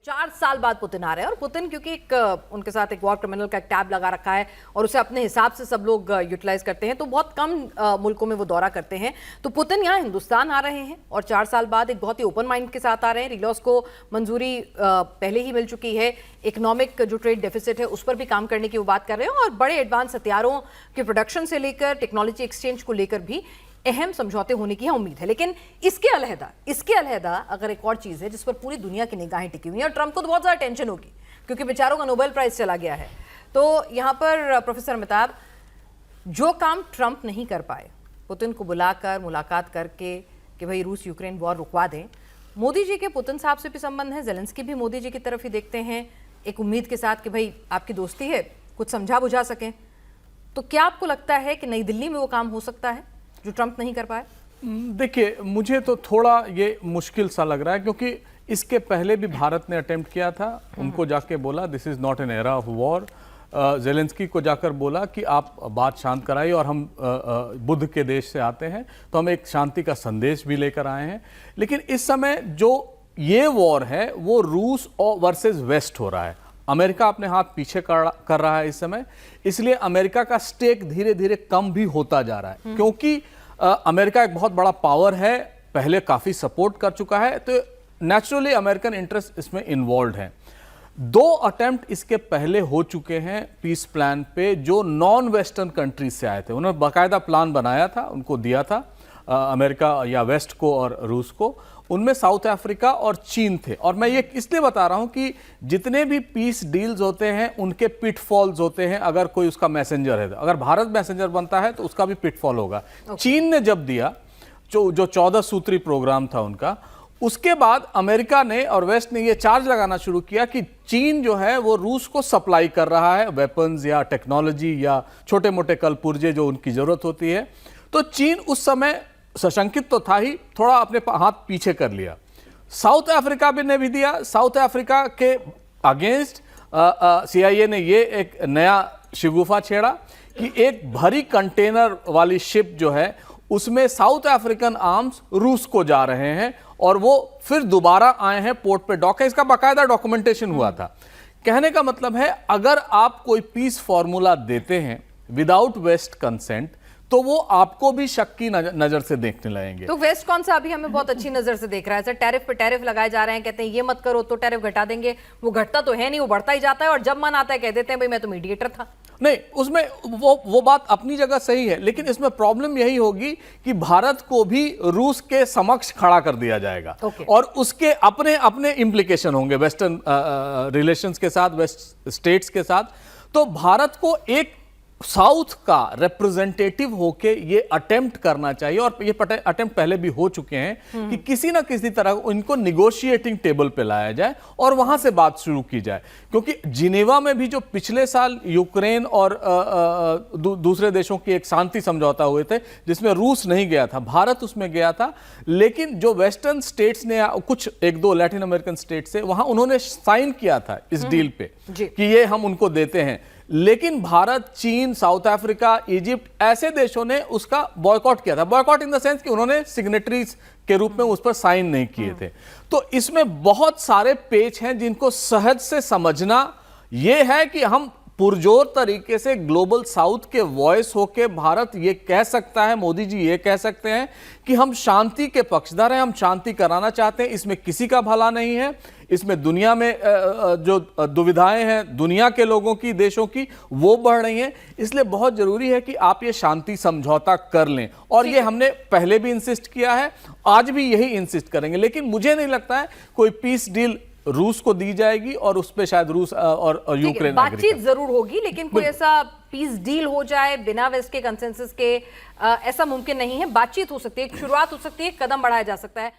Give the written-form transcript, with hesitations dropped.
4 साल बाद पुतिन आ रहे हैं और पुतिन क्योंकि उनके साथ एक वॉर क्रिमिनल का एक टैब लगा रखा है और उसे अपने हिसाब से सब लोग यूटिलाइज करते हैं, तो बहुत कम मुल्कों में वो दौरा करते हैं। तो पुतिन यहाँ हिंदुस्तान आ रहे हैं और 4 साल बाद एक बहुत ही ओपन माइंड के साथ आ रहे हैं। रिलॉस को मंजूरी पहले ही मिल चुकी है, इकोनॉमिक जो ट्रेड डेफिसिट है उस पर भी काम करने की वो बात कर रहे हैं और बड़े एडवांस हथियारों के प्रोडक्शन से लेकर टेक्नोलॉजी एक्सचेंज को लेकर भी अहम समझौते होने की उम्मीद है। लेकिन इसके अलहदा अगर एक और चीज है जिस पर पूरी दुनिया की निगाहें टिकी हुई हैं और ट्रंप को तो बहुत ज्यादा टेंशन होगी क्योंकि बेचारों का नोबेल प्राइज चला गया है। तो यहां पर प्रोफेसर अमिताभ, जो काम ट्रंप नहीं कर पाए, पुतिन को बुलाकर मुलाकात करके कि भाई रूस यूक्रेन वॉर रुकवा दें, मोदी जी के पुतिन साहब से भी संबंध है, ज़ेलेंस्की भी मोदी जी की तरफ ही देखते हैं एक उम्मीद के साथ कि भाई आपकी दोस्ती है, कुछ समझा बुझा सकें। तो क्या आपको लगता है कि नई दिल्ली में वो काम हो सकता है जो ट्रंप नहीं कर पाए? देखिए, मुझे तो थोड़ा ये मुश्किल सा लग रहा है क्योंकि इसके पहले भी भारत ने अटेम्प्ट किया था, उनको जाके बोला this is not an era of war. Zelensky को जाकर बोला कि आप बात शांत कराइए और हम बुद्ध के देश से आते हैं तो हम एक शांति का संदेश भी लेकर आए हैं। लेकिन इस समय जो ये वॉर है वो रूस और वर्सेस वेस्ट हो रहा है। अमेरिका अपने हाथ पीछे कर रहा है इस समय, इसलिए अमेरिका का स्टेक धीरे धीरे कम भी होता जा रहा है क्योंकि अमेरिका एक बहुत बड़ा पावर है, पहले काफ़ी सपोर्ट कर चुका है, तो नेचुरली अमेरिकन इंटरेस्ट इसमें इन्वॉल्व है। 2 अटेम्प्ट इसके पहले हो चुके हैं पीस प्लान पे जो नॉन वेस्टर्न कंट्रीज से आए थे। उन्होंने बाकायदा प्लान बनाया था, उनको दिया था अमेरिका या वेस्ट को और रूस को। उनमें साउथ अफ्रीका और चीन थे। और मैं ये इसलिए बता रहा हूं कि जितने भी पीस डील्स होते हैं उनके पिटफॉल्स होते हैं। अगर कोई उसका मैसेंजर है, अगर भारत मैसेंजर बनता है तो उसका भी पिटफॉल होगा। चीन ने जब दिया जो 14 सूत्री प्रोग्राम था उनका, उसके बाद अमेरिका ने और वेस्ट ने ये चार्ज लगाना शुरू किया कि चीन जो है वो रूस को सप्लाई कर रहा है वेपन्स या टेक्नोलॉजी या छोटे मोटे कलपुर्जे जो उनकी जरूरत होती है। तो चीन उस समय सशंकित तो था ही, थोड़ा अपने हाथ पीछे कर लिया। साउथ अफ्रीका ने भी दिया। साउथ अफ्रीका के अगेंस्ट CIA ने ये एक नया शिगुफा छेड़ा कि एक भरी कंटेनर वाली शिप जो है उसमें साउथ अफ्रीकन आर्म्स रूस को जा रहे हैं और वो फिर दोबारा आए हैं पोर्ट पे डॉक है। इसका बाकायदा डॉक्यूमेंटेशन हुआ था। कहने का मतलब है अगर आप कोई पीस फॉर्मूला देते हैं विदाउट वेस्ट कंसेंट तो वो आपको भी शक की नजर से देखने लगेंगे। तो वेस्ट कौन सा अभी हमें बहुत अच्छी नजर से देख रहा है? सर, टैरिफ पे टैरिफ लगाए जा रहे हैं, कहते हैं ये मत करो तो टैरिफ घटा देंगे। वो घटता तो है नहीं, वो बढ़ता ही जाता है और जब मन आता है कह देते हैं भाई मैं तो मीडिएटर था। नहीं, उसमें वो बात अपनी जगह सही है, लेकिन इसमें प्रॉब्लम यही होगी कि भारत को भी रूस के समक्ष खड़ा कर दिया जाएगा और उसके अपने अपने इम्प्लीकेशन होंगे वेस्टर्न रिलेशंस के साथ, वेस्ट स्टेट्स के साथ। तो भारत को एक साउथ का रिप्रेजेंटेटिव होके ये अटेम्प्ट करना चाहिए और ये अटेम्प्ट पहले भी हो चुके हैं कि किसी ना किसी तरह इनको निगोशिएटिंग टेबल पे लाया जाए और वहां से बात शुरू की जाए। क्योंकि जिनेवा में भी जो पिछले साल यूक्रेन और दूसरे देशों की एक शांति समझौता हुए थे जिसमें रूस नहीं गया था, भारत उसमें गया था, लेकिन जो वेस्टर्न स्टेट्स ने कुछ 1-2 लैटिन अमेरिकन स्टेट से वहां उन्होंने साइन किया था इस डील पे कि ये हम उनको देते हैं। लेकिन भारत, चीन, साउथ अफ्रीका, इजिप्ट ऐसे देशों ने उसका बॉयकॉट किया था। बॉयकॉट इन द सेंस कि उन्होंने सिग्नेटरीज के रूप में उस पर साइन नहीं किए थे। तो इसमें बहुत सारे पेच हैं जिनको सहज से समझना यह है कि हम पुरजोर तरीके से ग्लोबल साउथ के वॉइस होके भारत ये कह सकता है, मोदी जी ये कह सकते हैं कि हम शांति के पक्षधर हैं, हम शांति कराना चाहते हैं, इसमें किसी का भला नहीं है, इसमें दुनिया में जो दुविधाएं हैं दुनिया के लोगों की, देशों की, वो बढ़ रही हैं। इसलिए बहुत जरूरी है कि आप ये शांति समझौता कर लें और ये हमने पहले भी इंसिस्ट किया है, आज भी यही इंसिस्ट करेंगे। लेकिन मुझे नहीं लगता है कोई पीस डील रूस को दी जाएगी और उस पे शायद रूस और यूक्रेन बातचीत जरूर होगी, लेकिन कोई ऐसा पीस डील हो जाए बिना वेस्ट के कंसेंसस के, ऐसा मुमकिन नहीं है। बातचीत हो सकती है, शुरुआत हो सकती है, कदम बढ़ाया जा सकता है।